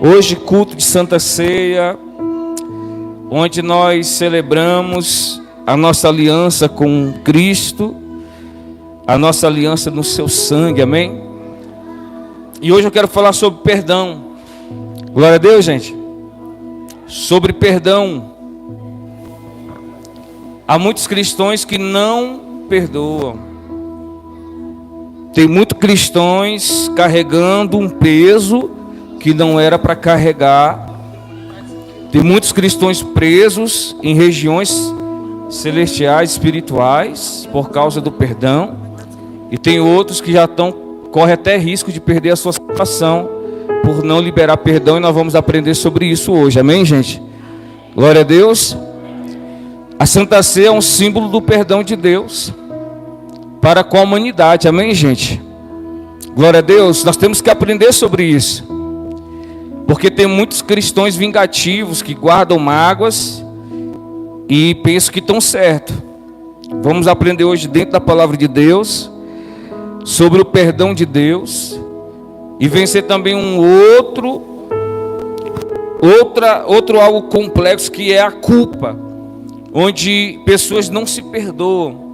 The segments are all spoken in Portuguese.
Hoje, culto de Santa Ceia, onde nós celebramos a nossa aliança com Cristo, a nossa aliança no seu sangue, amém? E hoje eu quero falar sobre perdão. Glória a Deus, gente. Sobre perdão. Há muitos cristãos que não perdoam. Tem muitos cristãos carregando um peso que não era para carregar. Tem muitos cristãos presos em regiões celestiais, espirituais, por causa do perdão. E tem outros que já correm até risco de perder a sua salvação por não liberar perdão. E nós vamos aprender sobre isso hoje, amém, gente? Glória a Deus. A Santa Ceia é um símbolo do perdão de Deus para com a humanidade, amém, gente? Glória a Deus. Nós temos que aprender sobre isso, porque tem muitos cristãos vingativos que guardam mágoas e pensam que estão certos. Vamos aprender hoje, dentro da palavra de Deus, sobre o perdão de Deus e vencer também outro algo complexo, que é a culpa, onde pessoas não se perdoam.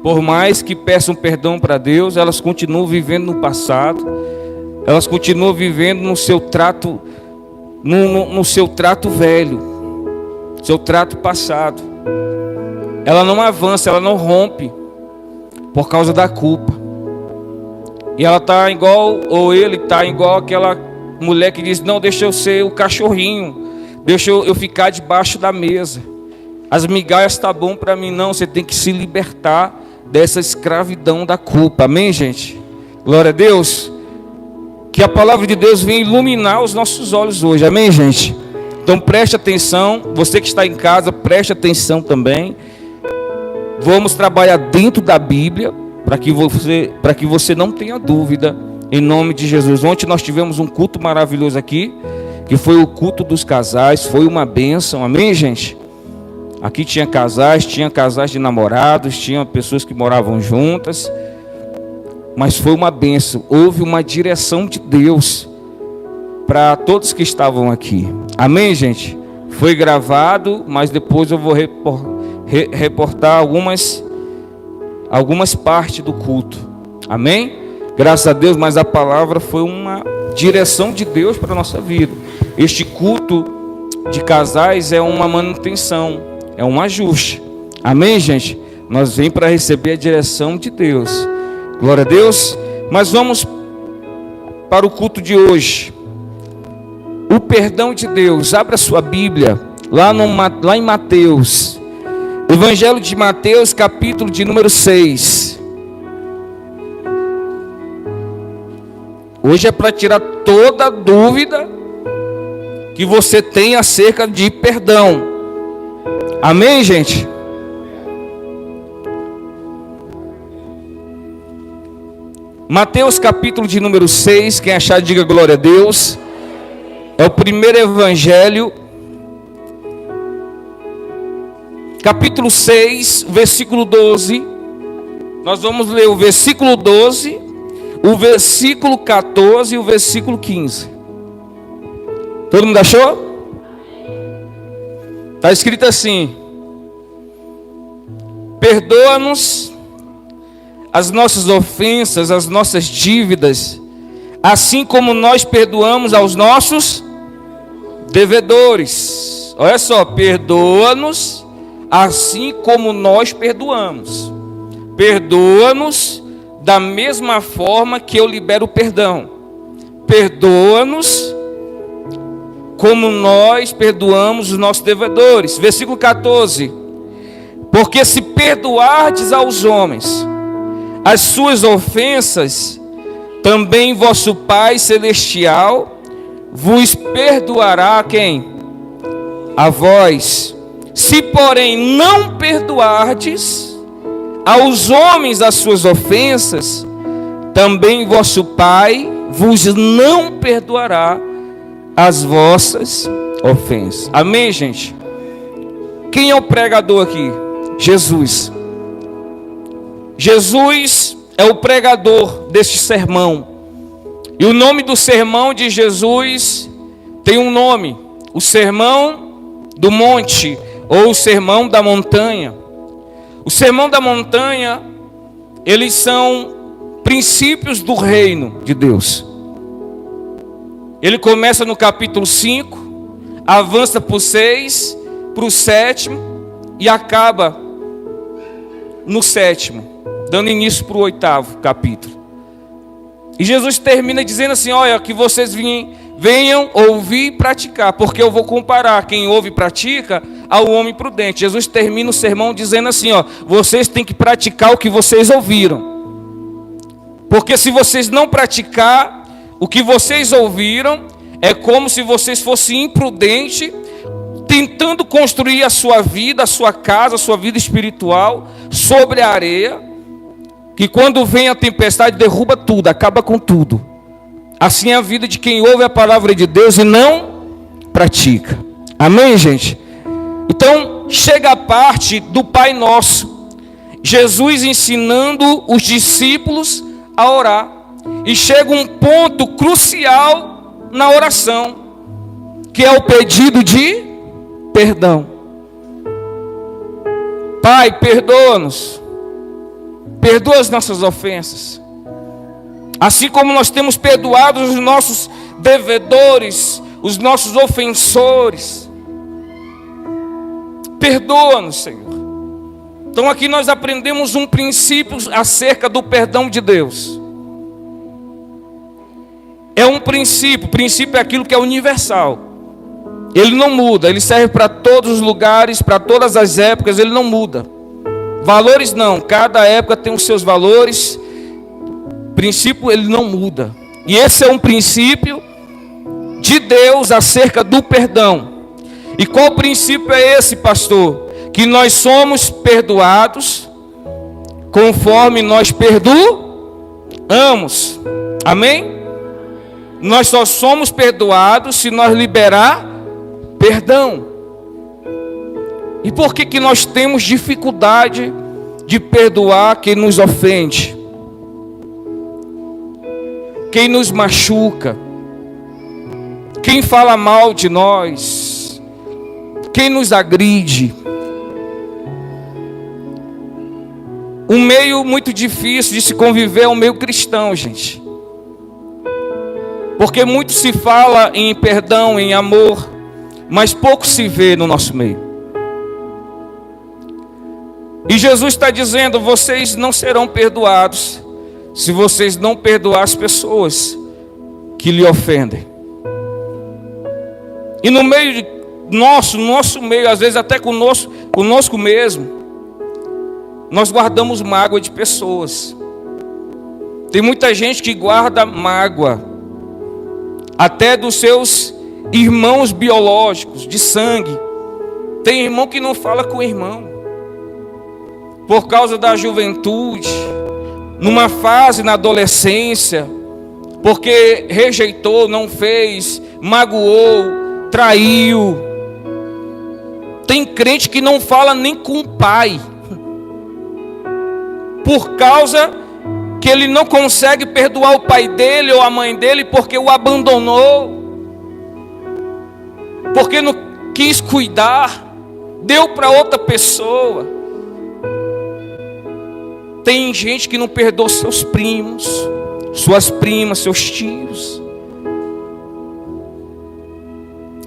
Por mais que peçam perdão para Deus, elas continuam vivendo no passado, elas continuam vivendo no seu trato, no seu trato velho, seu trato passado. Ela não avança, ela não rompe por causa da culpa. E ela está igual, ou ele está igual aquela mulher que diz: não, deixa eu ser o cachorrinho, deixa eu ficar debaixo da mesa. As migalhas estão bom para mim. Não, você tem que se libertar dessa escravidão da culpa, amém, gente? Glória a Deus. Que a palavra de Deus venha iluminar os nossos olhos hoje, amém, gente? Então preste atenção, você que está em casa, preste atenção também. Vamos trabalhar dentro da Bíblia, para que você não tenha dúvida, em nome de Jesus. Ontem nós tivemos um culto maravilhoso aqui, que foi o culto dos casais, foi uma bênção, amém, gente? Aqui tinha casais de namorados, tinha pessoas que moravam juntas, mas foi uma bênção. Houve uma direção de Deus para todos que estavam aqui, amém, gente? Foi gravado, mas depois eu vou reportar algumas partes do culto, amém? Graças a Deus, mas a palavra foi uma direção de Deus para a nossa vida. Este culto de casais é uma manutenção, é um ajuste, amém, gente? Nós vem para receber a direção de Deus, glória a Deus. Mas vamos para o culto de hoje. O perdão de Deus. Abra sua Bíblia lá em Mateus, Evangelho de Mateus, capítulo de número 6. Hoje é para tirar toda dúvida que você tem acerca de perdão, amém, gente? Mateus, capítulo de número 6. Quem achar, diga glória a Deus. É o primeiro evangelho, capítulo 6, versículo 12. Nós vamos ler o versículo 12, o versículo 14 e o versículo 15. Todo mundo achou? Está escrito assim: perdoa-nos as nossas ofensas, as nossas dívidas, assim como nós perdoamos aos nossos devedores. Olha só, perdoa-nos assim como nós perdoamos. Perdoa-nos da mesma forma que eu libero perdão. Perdoa-nos como nós perdoamos os nossos devedores. Versículo 14: porque se perdoardes aos homens as suas ofensas, também vosso Pai Celestial vos perdoará. Quem? A vós. Se porém não perdoardes aos homens as suas ofensas, também vosso Pai vos não perdoará as vossas ofensas. Amém, gente? Quem é o pregador aqui? Jesus. Jesus é o pregador deste sermão. E o nome do sermão de Jesus tem um nome: o Sermão do Monte, ou o Sermão da Montanha. O Sermão da Montanha, eles são princípios do reino de Deus. Ele começa no capítulo 5, avança para o 6, para o 7 e acaba no 7º, dando início para o 8º capítulo. E Jesus termina dizendo assim: olha, que vocês venham ouvir e praticar, porque eu vou comparar quem ouve e pratica ao homem prudente. Jesus termina o sermão dizendo assim: ó, vocês têm que praticar o que vocês ouviram, porque se vocês não praticar o que vocês ouviram, é como se vocês fossem imprudentes, tentando construir a sua vida, a sua casa, a sua vida espiritual sobre a areia, que quando vem a tempestade derruba tudo, acaba com tudo. Assim é a vida de quem ouve a palavra de Deus e não pratica. Amém, gente? Então, chega a parte do Pai Nosso, Jesus ensinando os discípulos a orar. E chega um ponto crucial na oração, que é o pedido de perdão. Pai, perdoa-nos. Perdoa as nossas ofensas. Assim como nós temos perdoado os nossos devedores, os nossos ofensores. Perdoa-nos, Senhor. Então aqui nós aprendemos um princípio acerca do perdão de Deus. É um princípio é aquilo que é universal. Ele não muda, ele serve para todos os lugares, para todas as épocas, ele não muda. Valores não, cada época tem os seus valores. Princípio ele não muda. E esse é um princípio de Deus acerca do perdão. E qual princípio é esse, pastor? Que nós somos perdoados conforme nós perdoamos. Amém? Nós só somos perdoados se nós liberar perdão. E por que nós temos dificuldade de perdoar quem nos ofende? Quem nos machuca? Quem fala mal de nós? Quem nos agride? Um meio muito difícil de se conviver é o meio cristão, gente. Porque muito se fala em perdão, em amor, mas pouco se vê no nosso meio. E Jesus está dizendo: vocês não serão perdoados se vocês não perdoar as pessoas que lhe ofendem. E no meio nosso meio, às vezes até conosco mesmo, nós guardamos mágoa de pessoas. Tem muita gente que guarda mágoa até dos seus irmãos biológicos, de sangue. Tem irmão que não fala com o irmão, por causa da juventude, numa fase na adolescência, porque rejeitou, não fez, magoou, traiu. Tem crente que não fala nem com o pai, por causa que ele não consegue perdoar o pai dele ou a mãe dele, porque o abandonou, porque não quis cuidar, deu para outra pessoa. Tem gente que não perdoa seus primos, suas primas, seus tios.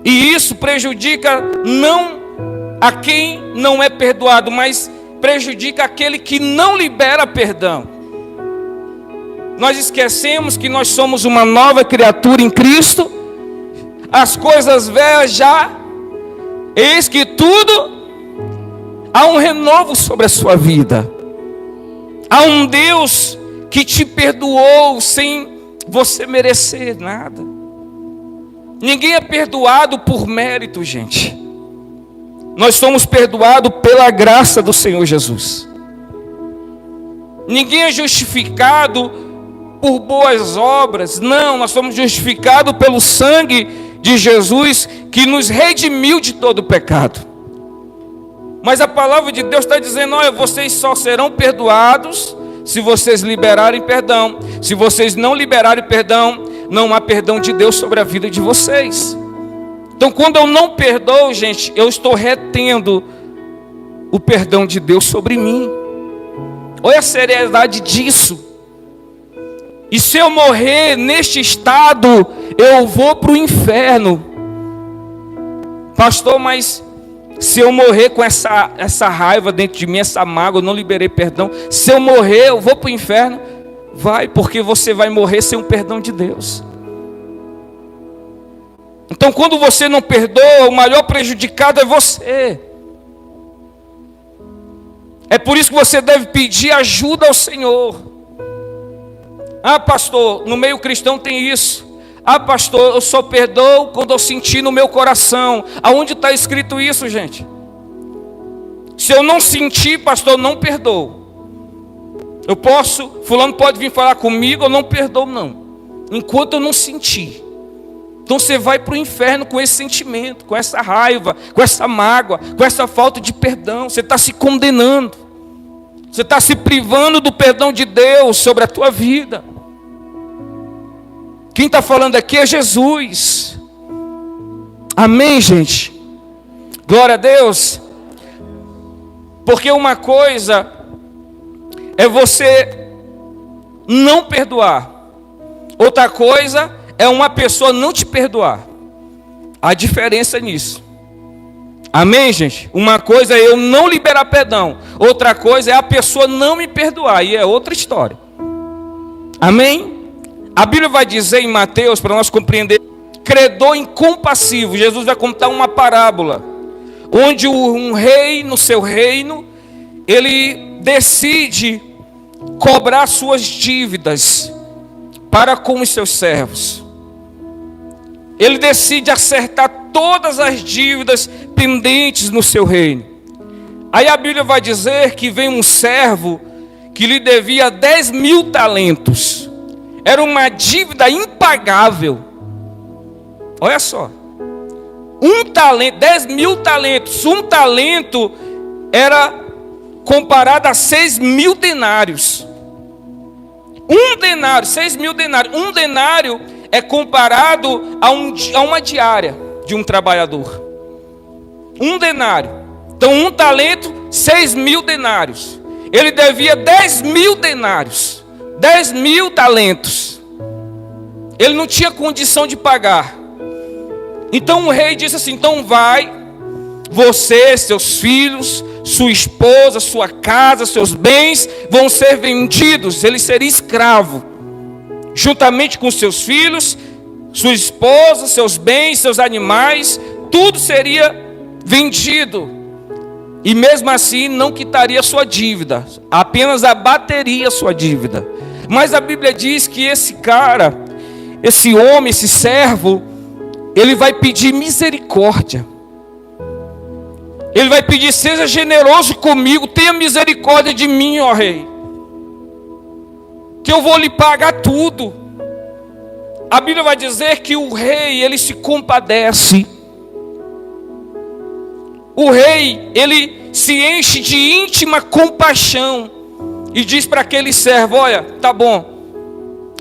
E isso prejudica não a quem não é perdoado, mas prejudica aquele que não libera perdão. Nós esquecemos que nós somos uma nova criatura em Cristo. As coisas velhas já, eis que tudo, há um renovo sobre a sua vida. Há um Deus que te perdoou sem você merecer nada. Ninguém é perdoado por mérito, gente. Nós somos perdoados pela graça do Senhor Jesus. Ninguém é justificado por boas obras. Não, nós somos justificados pelo sangue de Jesus, que nos redimiu de todo o pecado. Mas a palavra de Deus está dizendo: olha, vocês só serão perdoados se vocês liberarem perdão. Se vocês não liberarem perdão, não há perdão de Deus sobre a vida de vocês. Então, quando eu não perdoo, gente, eu estou retendo o perdão de Deus sobre mim. Olha a seriedade disso. E se eu morrer neste estado, eu vou para o inferno. Pastor, mas se eu morrer com essa raiva dentro de mim, essa mágoa, eu não liberei perdão. Se eu morrer, eu vou para o inferno. Vai, porque você vai morrer sem o perdão de Deus. Então, quando você não perdoa, o maior prejudicado é você. É por isso que você deve pedir ajuda ao Senhor. Ah, pastor, no meio cristão tem isso. Ah, pastor, eu só perdoo quando eu sentir no meu coração. Aonde está escrito isso, gente? Se eu não sentir, pastor, eu não perdoo. Eu posso, fulano pode vir falar comigo, eu não perdoo não. Enquanto eu não sentir. Então você vai para o inferno com esse sentimento, com essa raiva, com essa mágoa, com essa falta de perdão. Você está se condenando. Você está se privando do perdão de Deus sobre a tua vida. Quem está falando aqui é Jesus. Amém, gente? Glória a Deus. Porque uma coisa é você não perdoar. Outra coisa é uma pessoa não te perdoar. A diferença nisso. Amém, gente? Uma coisa é eu não liberar perdão. Outra coisa é a pessoa não me perdoar. E é outra história. Amém? A Bíblia vai dizer em Mateus, para nós compreender, credor incompassivo. Jesus vai contar uma parábola. Onde um rei no seu reino, ele decide cobrar suas dívidas para com os seus servos. Ele decide acertar todas as dívidas pendentes no seu reino. Aí a Bíblia vai dizer que vem um servo que lhe devia 10.000 talentos. Era uma dívida impagável. Olha só. 10.000 talentos. Um talento era comparado a 6.000 denários. Um denário, 6.000 denários. Um denário é comparado a uma diária de um trabalhador. Um denário. Então, um talento, 6.000 denários. Ele devia 10.000 denários. 10.000 talentos. Ele não tinha condição de pagar. Então o rei disse assim: então vai, você, seus filhos, sua esposa, sua casa, seus bens vão ser vendidos. Ele seria escravo, juntamente com seus filhos, sua esposa, seus bens, seus animais, tudo seria vendido. E mesmo assim não quitaria sua dívida, apenas abateria sua dívida. Mas a Bíblia diz que esse cara, esse homem, esse servo, ele vai pedir misericórdia. Ele vai pedir: seja generoso comigo, tenha misericórdia de mim, ó rei, que eu vou lhe pagar tudo. A Bíblia vai dizer que o rei, ele se compadece. O rei, ele se enche de íntima compaixão e diz para aquele servo: olha, tá bom,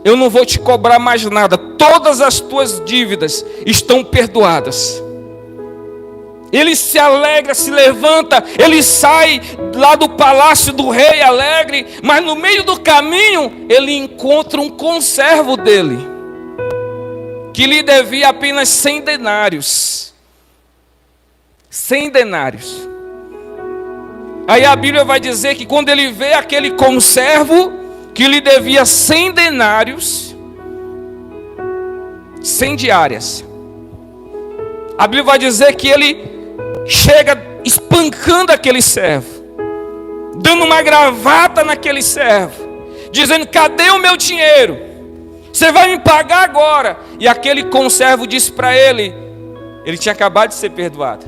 eu não vou te cobrar mais nada, todas as tuas dívidas estão perdoadas. Ele se alegra, se levanta, ele sai lá do palácio do rei alegre, mas no meio do caminho ele encontra um conservo dele, que lhe devia apenas 100 denários. 100 denários. Aí a Bíblia vai dizer que quando ele vê aquele conservo que lhe devia 100 denários, 100 diárias, a Bíblia vai dizer que ele chega espancando aquele servo, dando uma gravata naquele servo, dizendo: cadê o meu dinheiro? Você vai me pagar agora. E aquele conservo disse para ele, ele tinha acabado de ser perdoado,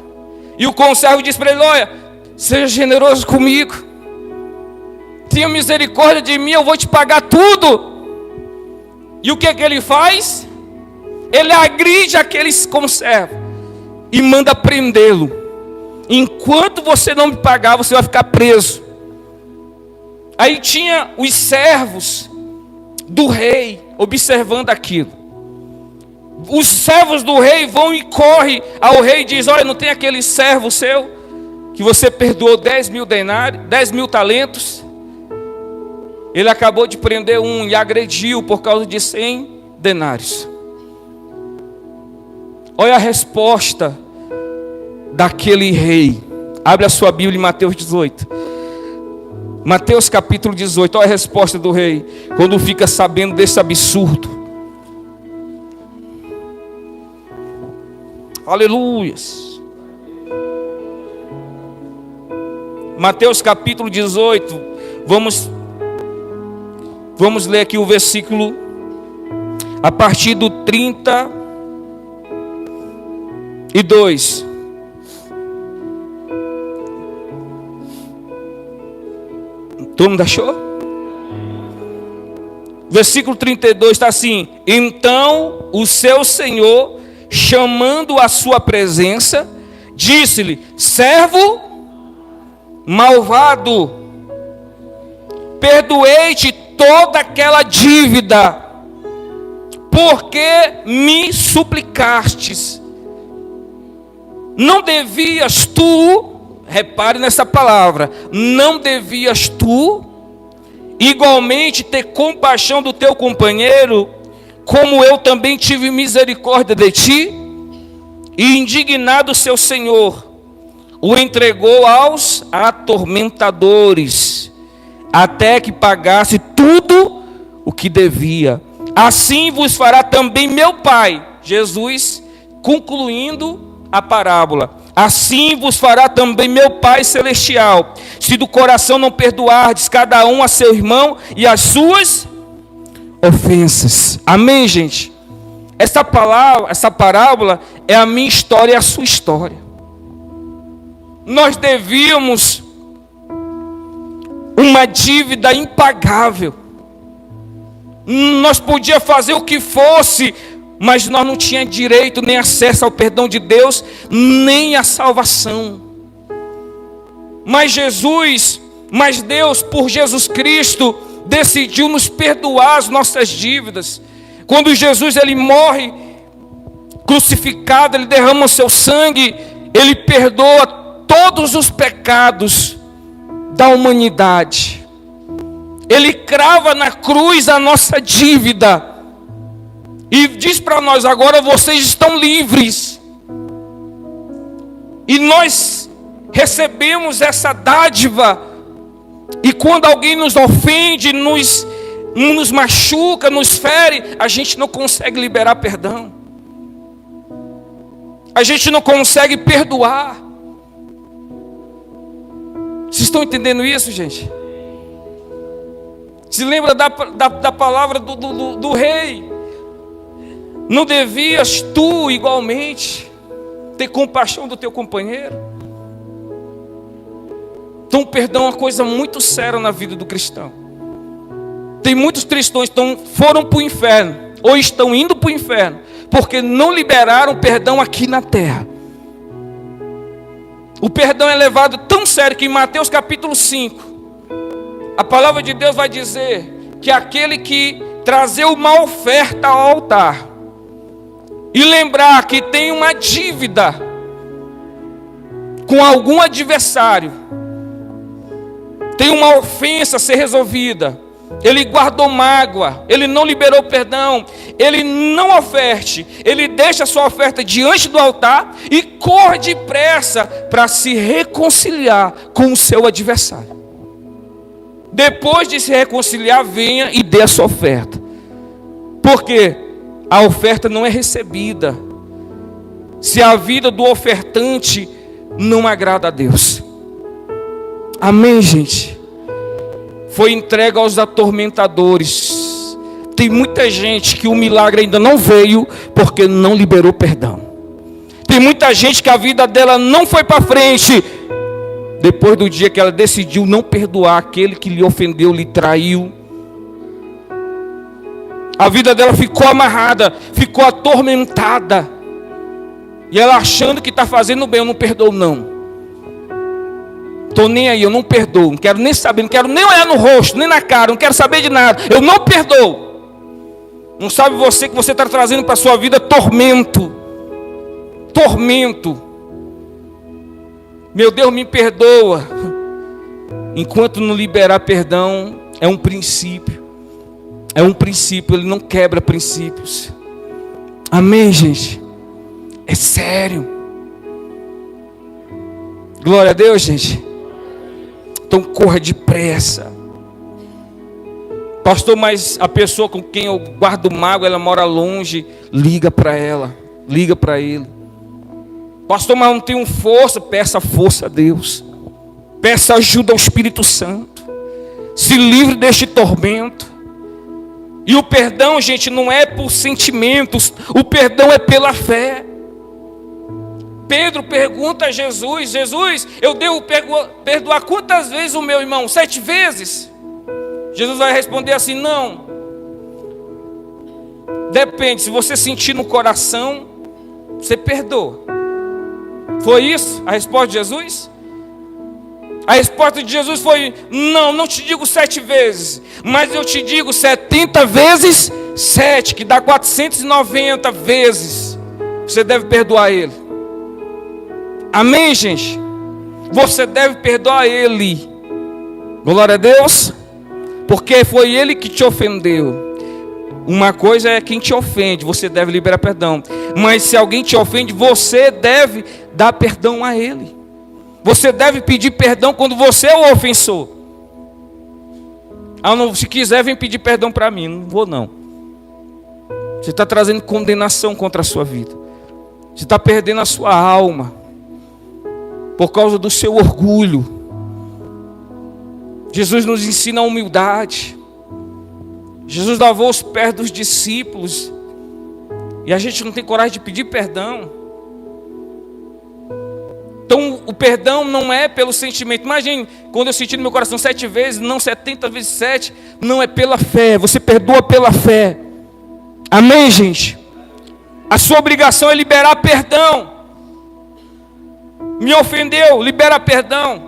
e o conservo disse para ele: olha, seja generoso comigo, tenha misericórdia de mim, eu vou te pagar tudo. E o que ele faz? Ele agride aquele conservo e manda prendê-lo. Enquanto você não me pagar, você vai ficar preso. Aí tinha os servos do rei observando aquilo. Os servos do rei vão e correm ao rei e dizem: olha, não tem aquele servo seu que você perdoou 10 mil denários, 10 mil talentos? Ele acabou de prender um e agrediu por causa de 100 denários. Olha a resposta daquele rei. Abre a sua Bíblia em Mateus 18. Mateus capítulo 18. Olha a resposta do rei quando fica sabendo desse absurdo. Aleluias. Mateus capítulo 18. Vamos ler aqui o versículo a partir do 32. Todo mundo achou? Versículo 32 está assim: então o seu senhor, chamando a sua presença, disse-lhe: servo malvado, perdoei-te toda aquela dívida, porque me suplicastes. Não devias tu, repare nessa palavra, não devias tu igualmente ter compaixão do teu companheiro, como eu também tive misericórdia de ti? E indignado seu senhor, o entregou aos atormentadores, até que pagasse tudo o que devia. Assim vos fará também meu Pai. Jesus concluindo a parábola. Assim vos fará também meu Pai celestial, se do coração não perdoardes cada um a seu irmão e as suas ofensas. Amém, gente? Essa parábola é a minha história e a sua história. Nós devíamos uma dívida impagável. Nós podíamos fazer o que fosse, mas nós não tínhamos direito nem acesso ao perdão de Deus, nem à salvação. Mas Deus, por Jesus Cristo, decidiu nos perdoar as nossas dívidas. Quando Jesus ele morre crucificado, ele derrama o seu sangue, ele perdoa todos os pecados da humanidade. Ele crava na cruz a nossa dívida e diz para nós: agora vocês estão livres. E nós recebemos essa dádiva. E quando alguém nos ofende, nos machuca, nos fere, a gente não consegue liberar perdão. A gente não consegue perdoar. Vocês estão entendendo isso, gente? Se lembra da palavra do rei? Não devias tu igualmente ter compaixão do teu companheiro? Então, perdão é uma coisa muito séria na vida do cristão. Tem muitos cristãos que foram para o inferno, ou estão indo para o inferno, porque não liberaram perdão aqui na terra. O perdão é levado tão sério que em Mateus capítulo 5, a palavra de Deus vai dizer que aquele que trazer uma oferta ao altar e lembrar que tem uma dívida com algum adversário, tem uma ofensa a ser resolvida, ele guardou mágoa, ele não liberou perdão, ele não oferte, ele deixa a sua oferta diante do altar e corre depressa para se reconciliar com o seu adversário. Depois de se reconciliar, venha e dê a sua oferta. Porque a oferta não é recebida se a vida do ofertante não agrada a Deus. Amém, gente? Foi entregue aos atormentadores. Tem muita gente que o milagre ainda não veio porque não liberou perdão. Tem muita gente que a vida dela não foi para frente depois do dia que ela decidiu não perdoar aquele que lhe ofendeu, lhe traiu. A vida dela ficou amarrada, ficou atormentada. E ela achando que está fazendo bem, eu não perdoo não. Estou nem aí, eu não perdoo, não quero nem saber, não quero nem olhar no rosto, nem na cara, não quero saber de nada, eu não perdoo. Não sabe você que você está trazendo para a sua vida tormento. Tormento. Meu Deus, me perdoa. Enquanto não liberar perdão, é um princípio. É um princípio, ele não quebra princípios. Amém, gente? É sério. Glória a Deus, gente. Então corra depressa. Pastor, mas a pessoa com quem eu guardo mágoa, ela mora longe. Liga para ela, liga para ele. Pastor, mas eu não tenho força. Peça força a Deus. Peça ajuda ao Espírito Santo. Se livre deste tormento. E o perdão, gente, não é por sentimentos. O perdão é pela fé. Pedro pergunta a Jesus: Jesus, eu devo perdoar quantas vezes o meu irmão? 7 vezes? Jesus vai responder assim: não. Depende, se você sentir no coração, você perdoa. Foi isso a resposta de Jesus? A resposta de Jesus foi: não te digo 7 vezes, mas eu te digo 70 vezes 7, que dá 490 vezes. Você deve perdoar ele. Amém, gente? Você deve perdoar ele. Glória a Deus. Porque foi ele que te ofendeu. Uma coisa é quem te ofende, você deve liberar perdão. Mas se alguém te ofende, você deve dar perdão a ele. Você deve pedir perdão quando você é o ofensor. Se quiser, vem pedir perdão para mim. Não vou não. Você está trazendo condenação contra a sua vida. Você está perdendo a sua alma por causa do seu orgulho. Jesus nos ensina a humildade. Jesus lavou os pés dos discípulos. E a gente não tem coragem de pedir perdão. Então o perdão não é pelo sentimento. Imagine, quando eu senti no meu coração 7 vezes, não 70 vezes 7. Não, é pela fé. Você perdoa pela fé. Amém, gente? A sua obrigação é liberar perdão. Me ofendeu, libera perdão.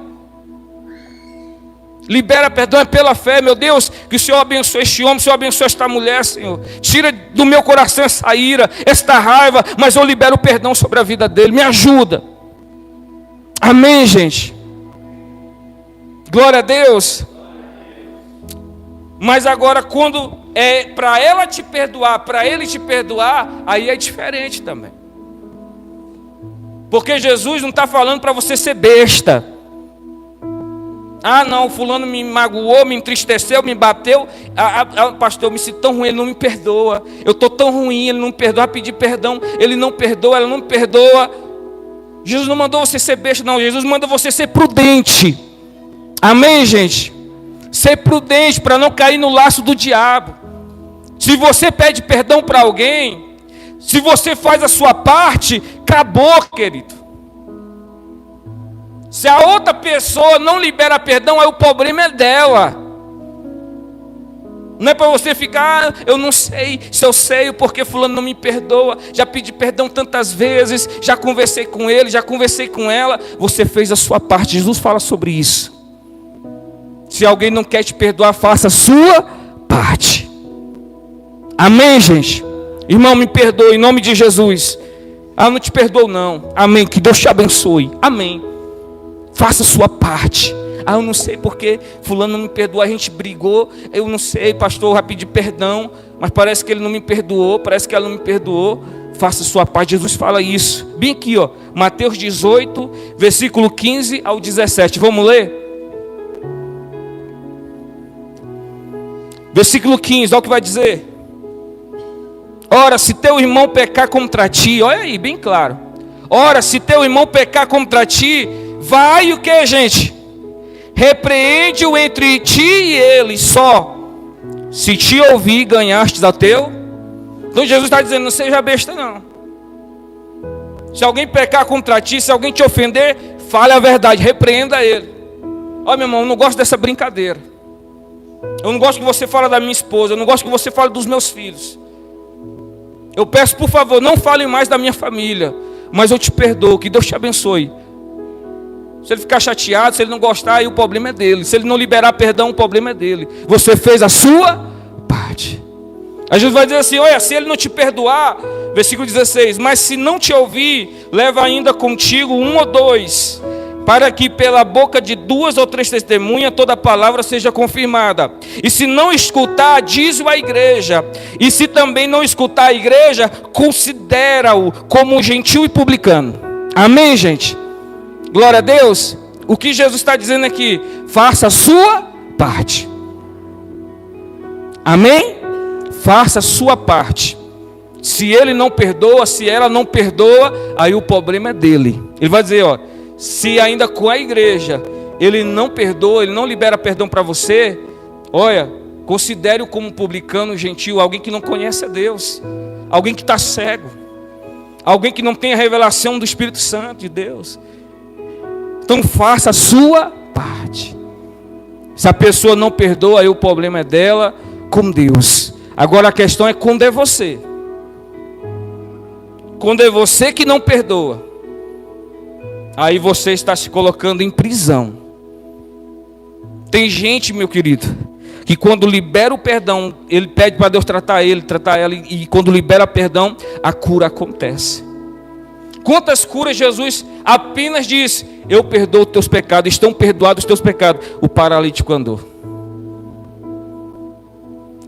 Libera perdão, é pela fé, meu Deus. Que o Senhor abençoe este homem, o Senhor abençoe esta mulher, Senhor. Tira do meu coração essa ira, esta raiva, mas eu libero perdão sobre a vida dele. Me ajuda. Amém, gente? Glória a Deus. Mas agora, quando é para ela te perdoar, para ele te perdoar, aí é diferente também. Porque Jesus não está falando para você ser besta. Ah, não, fulano me magoou, me entristeceu, me bateu. Pastor, eu me sinto tão ruim, ele não me perdoa. Eu estou tão ruim, ele não me perdoa. Pedir perdão, ele não perdoa, ela não me perdoa. Jesus não mandou você ser besta, não. Jesus manda você ser prudente. Amém, gente? Ser prudente para não cair no laço do diabo. Se você pede perdão para alguém, se você faz a sua parte, acabou, querido. Se a outra pessoa não libera perdão, aí o problema é dela. Não é para você ficar, eu não sei, se eu sei porque fulano não me perdoa. Já pedi perdão tantas vezes, já conversei com ele, já conversei com ela. Você fez a sua parte, Jesus fala sobre isso. Se alguém não quer te perdoar, faça a sua parte. Amém, gente? Irmão, me perdoe em nome de Jesus. Não te perdoo não. Amém, que Deus te abençoe. Amém. Faça a sua parte. Eu não sei porque fulano não me perdoou, a gente brigou. Eu não sei, pastor, eu já pedi perdão, mas parece que ele não me perdoou, parece que ela não me perdoou. Faça a sua parte, Jesus fala isso. Bem aqui, ó, Mateus 18, versículo 15 ao 17. Vamos ler? Versículo 15, olha o que vai dizer. Ora, se teu irmão pecar contra ti, olha aí, bem claro. Ora, se teu irmão pecar contra ti, vai o que, gente? Repreende-o entre ti e ele só. Se te ouvir, ganhastes a teu. Então Jesus está dizendo, não seja besta não. Se alguém pecar contra ti, se alguém te ofender, fale a verdade, repreenda ele. Olha, meu irmão, eu não gosto dessa brincadeira. Eu não gosto que você fale da minha esposa, eu não gosto que você fale dos meus filhos. Eu peço, por favor, não fale mais da minha família, mas eu te perdoo, que Deus te abençoe. Se ele ficar chateado, se ele não gostar, aí o problema é dele. Se ele não liberar perdão, o problema é dele. Você fez a sua parte. A Jesus vai dizer assim: olha, se ele não te perdoar, versículo 16, mas se não te ouvir, leva ainda contigo 1 ou 2, para que pela boca de 2 ou 3 testemunhas toda palavra seja confirmada. E se não escutar, diz-o à igreja. E se também não escutar a igreja, considera-o como um gentil e publicano. Amém, gente? Glória a Deus. O que Jesus está dizendo aqui? Faça a sua parte. Amém? Faça a sua parte. Se ele não perdoa, se ela não perdoa, aí o problema é dele. Ele vai dizer, ó, se ainda com a igreja ele não perdoa, ele não libera perdão para você, olha, considere-o como um publicano, gentil, alguém que não conhece a Deus, alguém que está cego, alguém que não tem a revelação do Espírito Santo de Deus. Então faça a sua parte. Se a pessoa não perdoa, aí o problema é dela com Deus. Agora a questão é quando é você. Quando é você que não perdoa, aí você está se colocando em prisão. Tem gente, meu querido, que quando libera o perdão, ele pede para Deus tratar ele, tratar ela, e quando libera perdão, a cura acontece. Quantas curas Jesus apenas diz: eu perdoo os teus pecados, estão perdoados os teus pecados. O paralítico andou.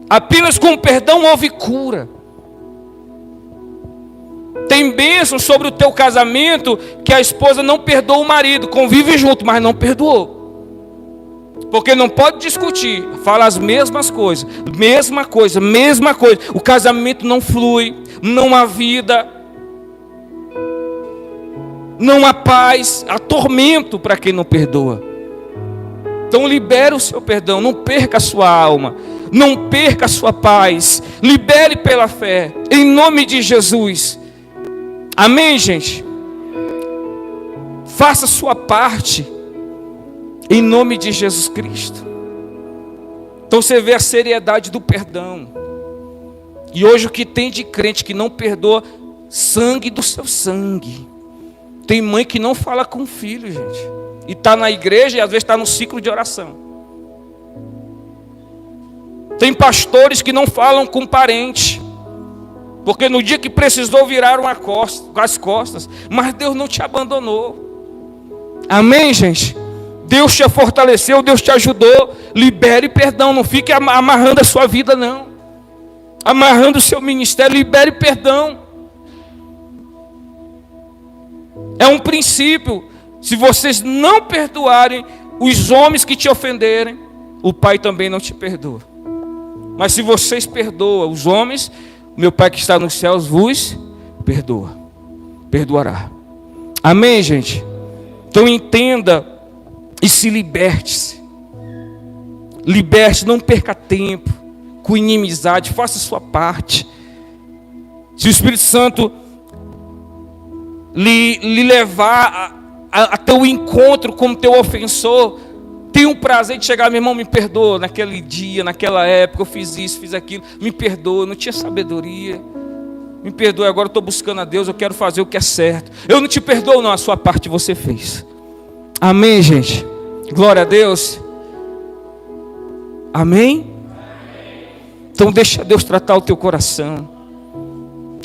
Apenas com perdão houve cura. Tem bênção sobre o teu casamento que a esposa não perdoa o marido, convive junto, mas não perdoou. Porque não pode discutir, fala as mesmas coisas, mesma coisa, mesma coisa. O casamento não flui, não há vida, não há paz, há tormento para quem não perdoa. Então libere o seu perdão, não perca a sua alma, não perca a sua paz, libere pela fé, em nome de Jesus. Amém, gente? Faça a sua parte, em nome de Jesus Cristo. Então você vê a seriedade do perdão. E hoje o que tem de crente que não perdoa, sangue do seu sangue. Tem mãe que não fala com o filho, gente, e está na igreja e às vezes está no ciclo de oração. Tem pastores que não falam com parente, porque no dia que precisou viraram as costas, mas Deus não te abandonou. Amém, gente? Deus te fortaleceu, Deus te ajudou. Libere perdão, não fique amarrando a sua vida, não. Amarrando o seu ministério, libere perdão. É um princípio. Se vocês não perdoarem os homens que te ofenderem, o Pai também não te perdoa. Mas se vocês perdoam os homens, meu Pai que está nos céus vos perdoará. Amém, gente? Então entenda e se liberte-se. Liberte, não perca tempo com inimizade, faça a sua parte. Se o Espírito Santo lhe levar a teu encontro com o teu ofensor, tenha o prazer de chegar: meu irmão, me perdoa, naquele dia, naquela época eu fiz isso, fiz aquilo, me perdoa, eu não tinha sabedoria, me perdoa, agora eu estou buscando a Deus, eu quero fazer o que é certo. Eu não te perdoo, não, a sua parte você fez. Amém, gente? Glória a Deus. Amém? Então deixa Deus tratar o teu coração.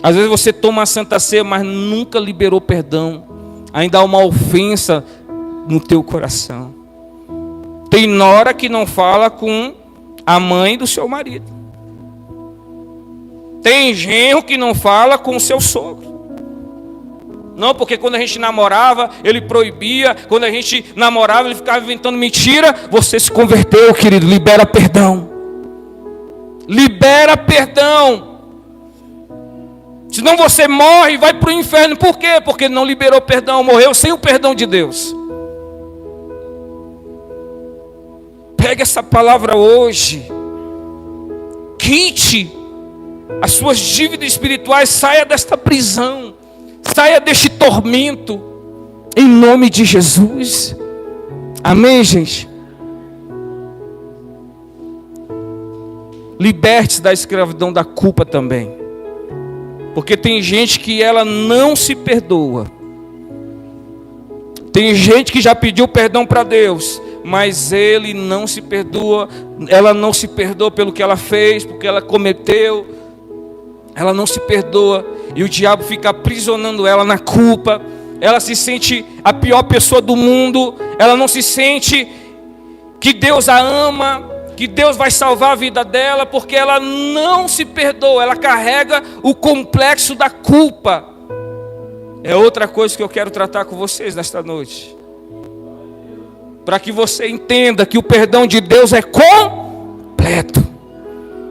Às vezes você toma a Santa Ceia, mas nunca liberou perdão. Ainda há uma ofensa no teu coração. Tem nora que não fala com a mãe do seu marido. Tem genro que não fala com o seu sogro. Não, porque quando a gente namorava, ele proibia. Quando a gente namorava, ele ficava inventando mentira. Você se converteu, querido, libera perdão. Libera perdão. Senão você morre e vai para o inferno. Por quê? Porque não liberou perdão, morreu sem o perdão de Deus. Pegue essa palavra hoje. Quite as suas dívidas espirituais. Saia desta prisão. Saia deste tormento. Em nome de Jesus. Amém, gente? Liberte-se da escravidão da culpa também. Porque tem gente que ela não se perdoa. Tem gente que já pediu perdão para Deus, mas ele não se perdoa. Ela não se perdoa pelo que ela fez, porque ela cometeu. ela não se perdoa, e o diabo fica aprisionando ela na culpa. Ela se sente a pior pessoa do mundo, ela não se sente que Deus a ama, que Deus vai salvar a vida dela, porque ela não se perdoa, ela carrega o complexo da culpa. É outra coisa que eu quero tratar com vocês nesta noite, para que você entenda que o perdão de Deus é completo.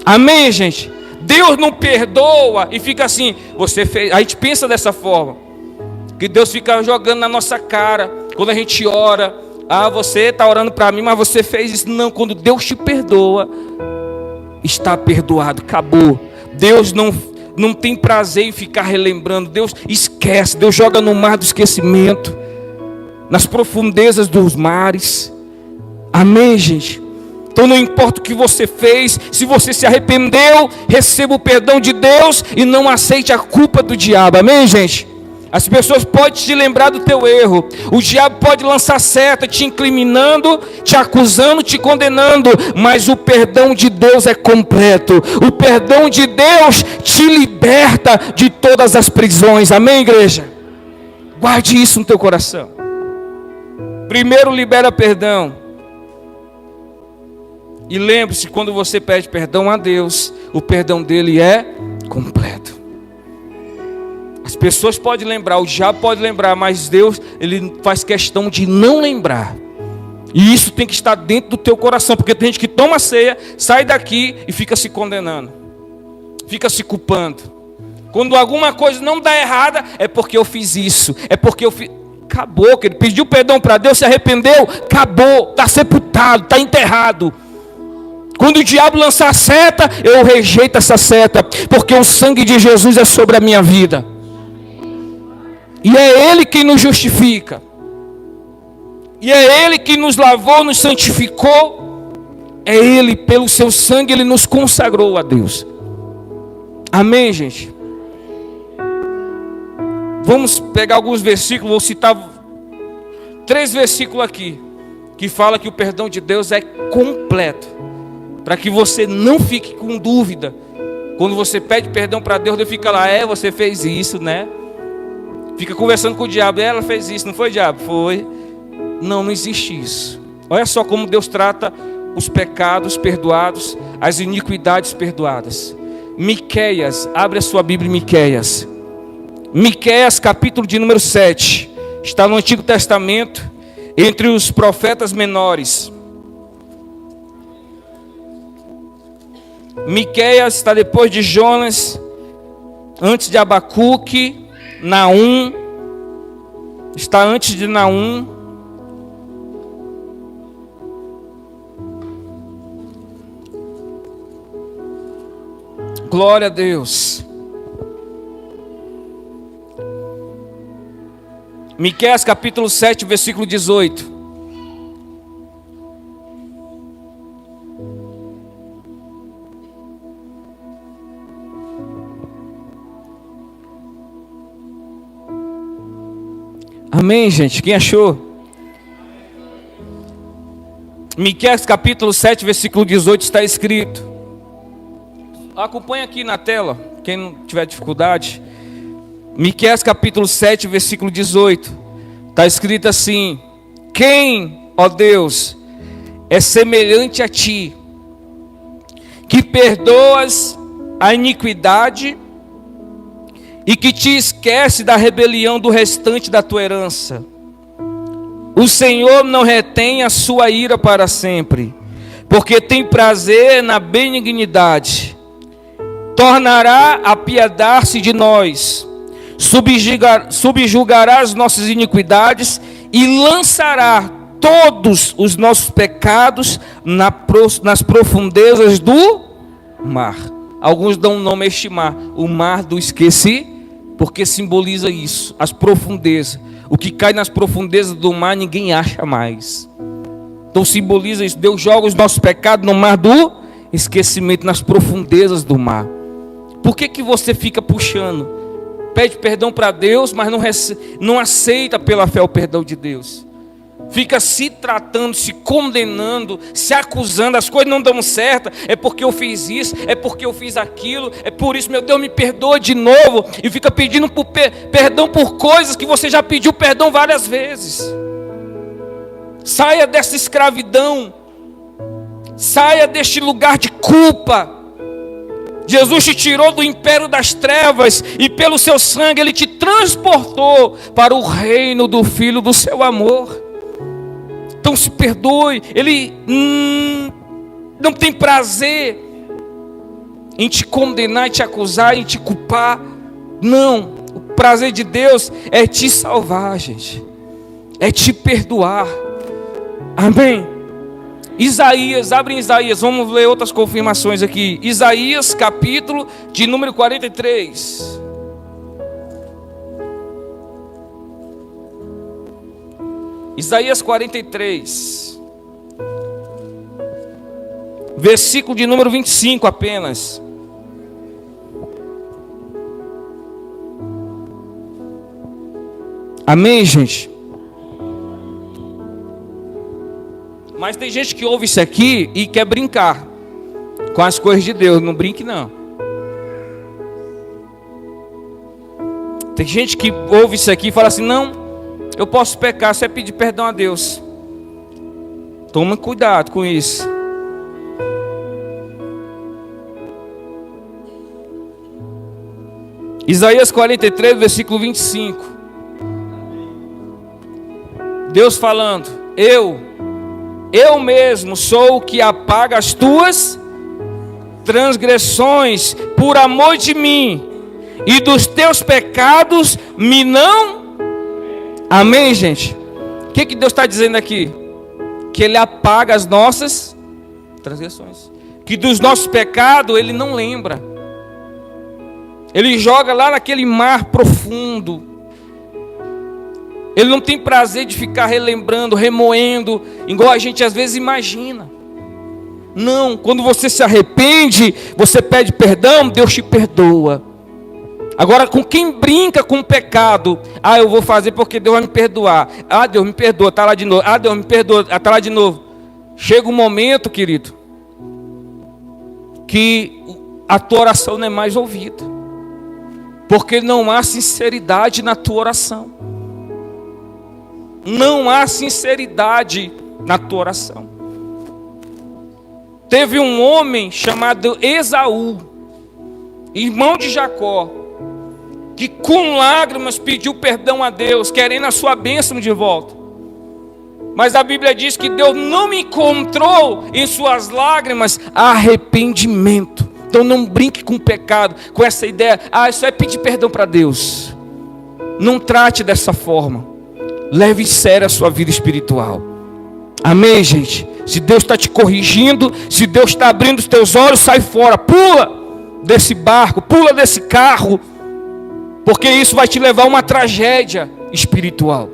Amém, gente? Deus não perdoa e fica assim, você fez. A gente pensa dessa forma, que Deus fica jogando na nossa cara quando a gente ora. Ah, você está orando para mim, mas você fez isso. Não, quando Deus te perdoa, está perdoado, acabou. Deus não tem prazer em ficar relembrando. Deus esquece, Deus joga no mar do esquecimento, nas profundezas dos mares. Amém, gente? Então não importa o que você fez, se você se arrependeu, receba o perdão de Deus e não aceite a culpa do diabo. Amém, gente? As pessoas podem te lembrar do teu erro. O diabo pode lançar seta, te incriminando, te acusando, te condenando. Mas o perdão de Deus é completo. O perdão de Deus te liberta de todas as prisões. Amém, igreja? Guarde isso no teu coração. Primeiro libera perdão. E lembre-se, quando você pede perdão a Deus, o perdão dele é completo. As pessoas podem lembrar, o diabo pode lembrar, mas Deus, ele faz questão de não lembrar. E isso tem que estar dentro do teu coração, porque tem gente que toma a ceia, sai daqui e fica se condenando, fica se culpando. Quando alguma coisa não dá errada, é porque eu fiz isso, é porque eu fiz. Acabou, que ele pediu perdão para Deus, se arrependeu, acabou, está sepultado, está enterrado. Quando o diabo lançar a seta, eu rejeito essa seta, porque o sangue de Jesus é sobre a minha vida. E é Ele quem nos justifica. E é Ele que nos lavou, nos santificou. É Ele, pelo seu sangue, Ele nos consagrou a Deus. Amém, gente? Vamos pegar alguns versículos, vou citar 3 versículos aqui, que fala que o perdão de Deus é completo. Para que você não fique com dúvida. Quando você pede perdão para Deus, Deus fica lá, você fez isso, né? Fica conversando com o diabo, ela fez isso, não foi, diabo? Foi. Não existe isso. Olha só como Deus trata os pecados perdoados, as iniquidades perdoadas. Miqueias, abre a sua Bíblia em Miqueias. Miqueias, capítulo de número 7. Está no Antigo Testamento, entre os profetas menores. Miqueias está depois de Jonas, antes de Abacuque. Naum, está antes de Naum. Glória a Deus. Miqueias capítulo 7, versículo 18. Amém, gente? Quem achou? Miqueias capítulo 7, versículo 18 está escrito. Acompanha aqui na tela, quem não tiver dificuldade. Miqueias capítulo 7, versículo 18. Está escrito assim: quem, ó Deus, é semelhante a ti, que perdoas a iniquidade e que te esquece da rebelião do restante da tua herança. O Senhor não retém a sua ira para sempre, porque tem prazer na benignidade. Tornará a apiedar-se de nós, subjugará as nossas iniquidades e lançará todos os nossos pecados nas profundezas do mar. Alguns dão um nome a este mar, o mar do esquecimento, porque simboliza isso, as profundezas. O que cai nas profundezas do mar ninguém acha mais. Então simboliza isso. Deus joga os nossos pecados no mar do esquecimento, nas profundezas do mar. Por que você fica puxando? Pede perdão para Deus, mas não aceita pela fé o perdão de Deus. fica se tratando, se condenando, se acusando, as coisas não dão certo, é porque eu fiz isso, é porque eu fiz aquilo, é por isso, meu Deus, me perdoa de novo, e fica pedindo perdão por coisas que você já pediu perdão várias vezes. Saia dessa escravidão, saia deste lugar de culpa. Jesus te tirou do império das trevas e pelo seu sangue Ele te transportou para o reino do Filho do seu amor. Então se perdoe. Ele não tem prazer em te condenar, em te acusar, em te culpar. Não, o prazer de Deus é te salvar, gente. É te perdoar. Amém? Isaías, abre em Isaías, vamos ler outras confirmações aqui. Isaías, capítulo de número 43. Isaías 43. Versículo de número 25 apenas. Amém, gente? Mas tem gente que ouve isso aqui e quer brincar com as coisas de Deus. Não brinque, não. Tem gente que ouve isso aqui e fala assim: não, eu posso pecar, você pedir perdão a Deus. Toma cuidado com isso. Isaías 43, versículo 25. Deus falando: Eu mesmo sou o que apaga as tuas transgressões por amor de mim, e dos teus pecados me não. Amém, gente? O que Deus está dizendo aqui? Que Ele apaga as nossas transgressões, que dos nossos pecados Ele não lembra. Ele joga lá naquele mar profundo. Ele não tem prazer de ficar relembrando, remoendo, igual a gente às vezes imagina. Não, quando você se arrepende, você pede perdão, Deus te perdoa. Agora, com quem brinca com o pecado, eu vou fazer porque Deus vai me perdoar. Deus me perdoa, está lá de novo. Deus me perdoa, está lá de novo. Chega um momento, querido, que a tua oração não é mais ouvida, porque não há sinceridade na tua oração. Não há sinceridade na tua oração. Teve um homem chamado Esaú, irmão de Jacó, que com lágrimas pediu perdão a Deus, querendo a sua bênção de volta. Mas a Bíblia diz que Deus não encontrou em suas lágrimas arrependimento. Então não brinque com o pecado, com essa ideia: isso é pedir perdão para Deus. Não trate dessa forma. Leve em sério a sua vida espiritual. Amém, gente? Se Deus está te corrigindo, se Deus está abrindo os teus olhos, sai fora. Pula desse barco, pula desse carro, porque isso vai te levar a uma tragédia espiritual.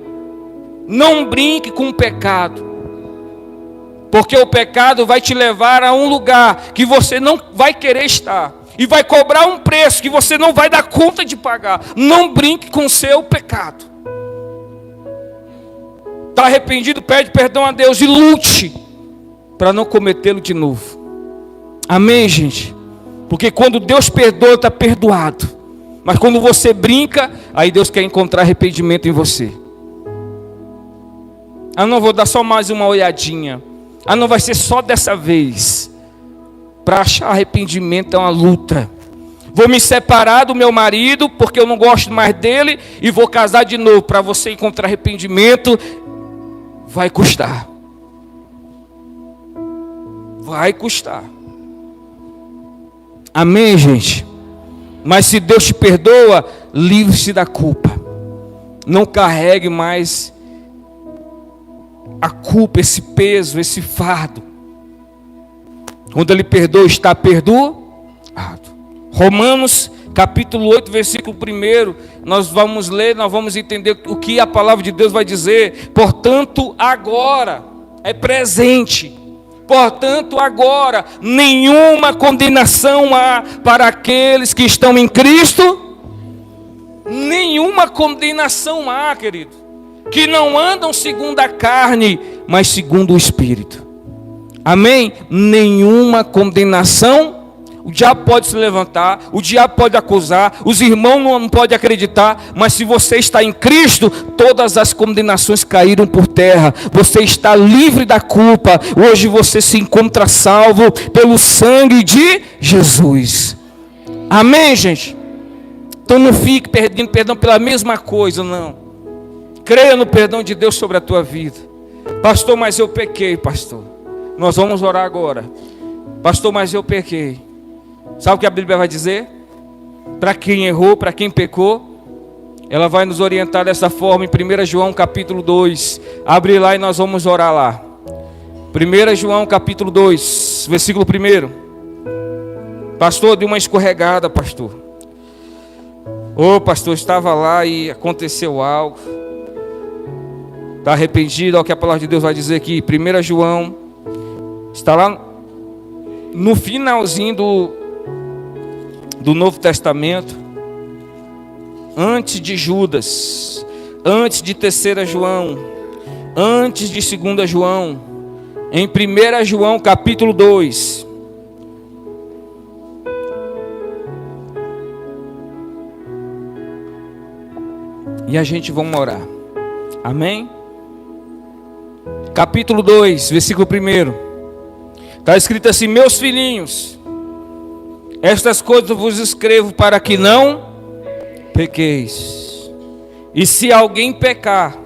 Não brinque com o pecado, porque o pecado vai te levar a um lugar que você não vai querer estar, e vai cobrar um preço que você não vai dar conta de pagar. Não brinque com o seu pecado. Está arrependido, pede perdão a Deus e lute para não cometê-lo de novo. Amém, gente? Porque quando Deus perdoa, está perdoado. Mas quando você brinca, aí Deus quer encontrar arrependimento em você. Não vou dar só mais uma olhadinha. Não vai ser só dessa vez. Para achar arrependimento é uma luta. Vou me separar do meu marido porque eu não gosto mais dele e vou casar de novo. Para você encontrar arrependimento, vai custar. Vai custar. Amém, gente? Mas se Deus te perdoa, livre-se da culpa. Não carregue mais a culpa, esse peso, esse fardo. Quando Ele perdoa, está perdoado. Romanos capítulo 8, versículo 1, nós vamos ler, nós vamos entender o que a palavra de Deus vai dizer. Portanto, agora, é presente. Portanto, agora, nenhuma condenação há para aqueles que estão em Cristo. Nenhuma condenação há, querido. que não andam segundo a carne, mas segundo o Espírito. Amém? Nenhuma condenação. O diabo pode se levantar, o diabo pode acusar, os irmãos não podem acreditar, mas se você está em Cristo, todas as condenações caíram por terra. Você está livre da culpa. Hoje você se encontra salvo pelo sangue de Jesus. Amém, gente? Então não fique pedindo perdão pela mesma coisa, não. Creia no perdão de Deus sobre a tua vida. Pastor, mas eu pequei, pastor. Nós vamos orar agora. Pastor, mas eu pequei. Sabe o que a Bíblia vai dizer? Para quem errou, para quem pecou, ela vai nos orientar dessa forma em 1 João capítulo 2. Abre lá e nós vamos orar lá. 1 João capítulo 2, versículo 1. Pastor, deu uma escorregada, pastor. Pastor, estava lá e aconteceu algo. Está arrependido? Olha o que a palavra de Deus vai dizer aqui. 1 João, está lá no finalzinho do Novo Testamento, antes de Judas, antes de 3 João, antes de 2 João, em 1 João capítulo 2. E a gente vai orar. Amém? Capítulo 2, versículo 1. Está escrito assim: meus filhinhos, estas coisas vos escrevo para que não pequeis. E se alguém pecar,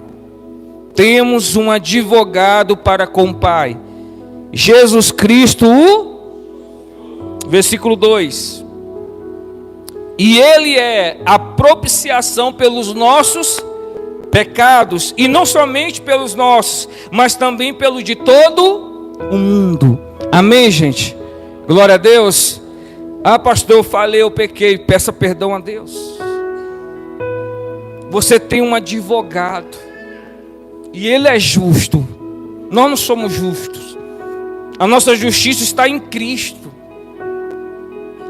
temos um advogado para com o Pai, Jesus Cristo, versículo 2. E Ele é a propiciação pelos nossos pecados, e não somente pelos nossos, mas também pelo de todo o mundo. Amém, gente? Glória a Deus. Pastor, eu falei, eu pequei. Peça perdão a Deus. Você tem um advogado, e Ele é justo. Nós não somos justos. A nossa justiça está em Cristo.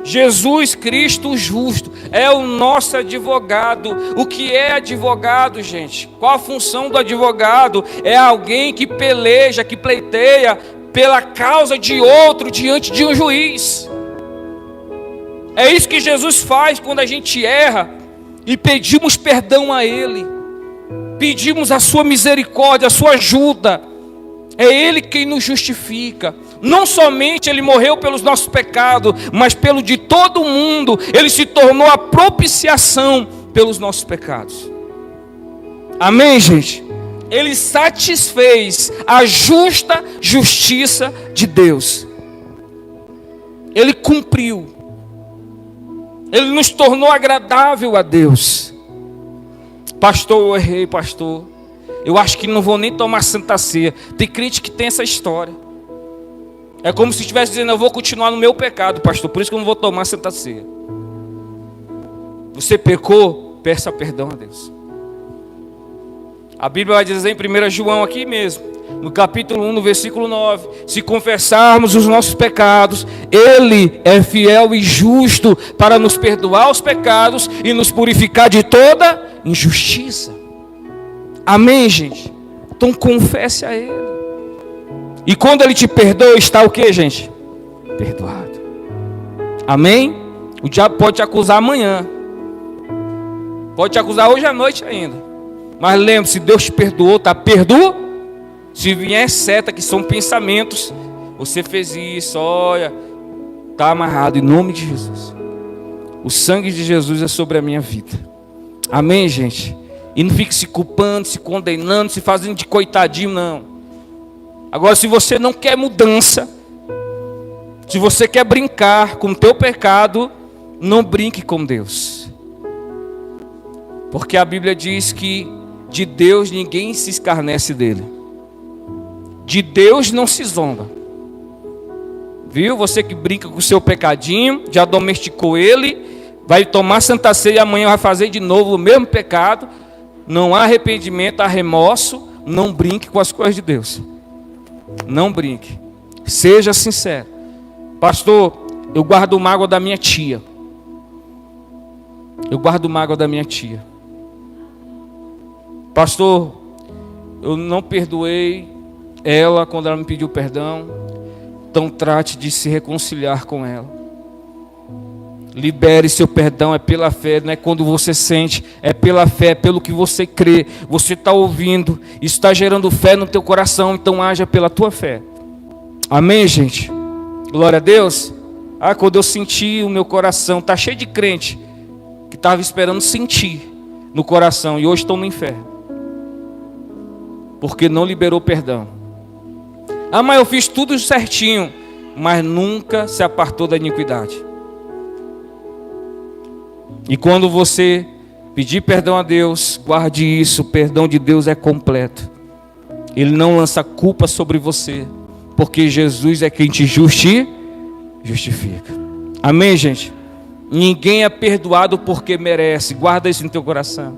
Jesus Cristo justo é o nosso advogado. O que é advogado, gente? Qual a função do advogado? É alguém que peleja, que pleiteia pela causa de outro diante de um juiz. É isso que Jesus faz quando a gente erra e pedimos perdão a Ele. Pedimos a sua misericórdia, a sua ajuda. É Ele quem nos justifica. Não somente Ele morreu pelos nossos pecados, mas pelo de todo mundo. Ele se tornou a propiciação pelos nossos pecados. Amém, gente? Ele satisfez a justa justiça de Deus. Ele cumpriu. Ele nos tornou agradável a Deus. Pastor, eu errei, pastor. Eu acho que não vou nem tomar Santa Ceia. Tem crente que tem essa história. É como se estivesse dizendo: eu vou continuar no meu pecado, pastor, por isso que eu não vou tomar Santa Ceia. Você pecou? Peça perdão a Deus. A Bíblia vai dizer em 1 João aqui mesmo, no capítulo 1, no versículo 9: se confessarmos os nossos pecados, Ele é fiel e justo para nos perdoar os pecados e nos purificar de toda injustiça. Amém, gente? Então confesse a Ele. E quando Ele te perdoa, está o que, gente? Perdoado. Amém? O diabo pode te acusar amanhã. Pode te acusar hoje à noite ainda. Mas lembre-se, Deus te perdoou, está perdoado. Se vier seta, que são pensamentos, você fez isso, olha, está amarrado em nome de Jesus. O sangue de Jesus é sobre a minha vida. Amém, gente? E não fique se culpando, se condenando, se fazendo de coitadinho, não. Agora, se você não quer mudança, se você quer brincar com o teu pecado, não brinque com Deus. Porque a Bíblia diz que de Deus ninguém se escarnece dele. De Deus não se zomba. Viu? Você que brinca com o seu pecadinho, já domesticou ele, vai tomar Santa Ceia e amanhã vai fazer de novo o mesmo pecado. Não há arrependimento, há remorso. Não brinque com as coisas de Deus. Não brinque. Seja sincero. Pastor, eu guardo mágoa da minha tia. Eu guardo mágoa da minha tia. Pastor, eu não perdoei ela quando ela me pediu perdão. Então trate de se reconciliar com ela. Libere seu perdão, é pela fé, não é quando você sente, é pela fé, é pelo que você crê. Você está ouvindo, isso está gerando fé no teu coração, então haja pela tua fé. Amém, gente? Glória a Deus. Quando eu senti o meu coração, está cheio de crente que estava esperando sentir no coração e hoje estão no inferno, porque não liberou perdão. Mas eu fiz tudo certinho, mas nunca se apartou da iniquidade. E quando você pedir perdão a Deus, guarde isso, o perdão de Deus é completo. Ele não lança culpa sobre você, porque Jesus é quem te justifica. Amém, gente? Ninguém é perdoado porque merece. Guarda isso no teu coração.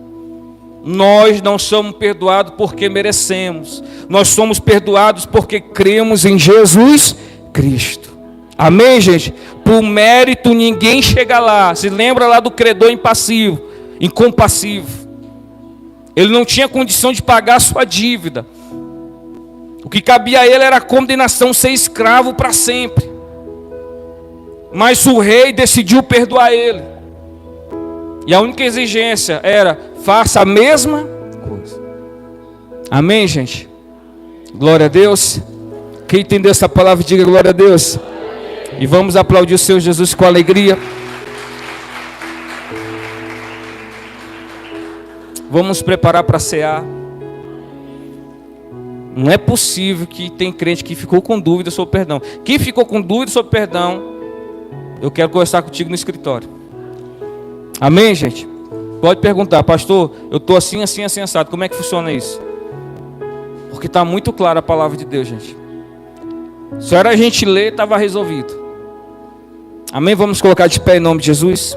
Nós não somos perdoados porque merecemos. Nós somos perdoados porque cremos em Jesus Cristo. Amém, gente? Por mérito ninguém chega lá. Se lembra lá do credor incompassivo. Ele não tinha condição de pagar a sua dívida. O que cabia a ele era a condenação, ser escravo para sempre. Mas o rei decidiu perdoar ele. E a única exigência era: faça a mesma coisa. Amém, gente? Glória a Deus. Quem entendeu essa palavra, diga glória a Deus. E vamos aplaudir o Senhor Jesus com alegria. Vamos preparar para cear. Não é possível que tem crente que ficou com dúvida sobre perdão. Quem ficou com dúvida sobre perdão, eu quero conversar contigo no escritório. Amém, gente? Pode perguntar: pastor, eu estou assim, assim, assim, assado. Como é que funciona isso? Porque está muito clara a palavra de Deus, gente. Se era a gente ler, estava resolvido. Amém? Vamos colocar de pé em nome de Jesus.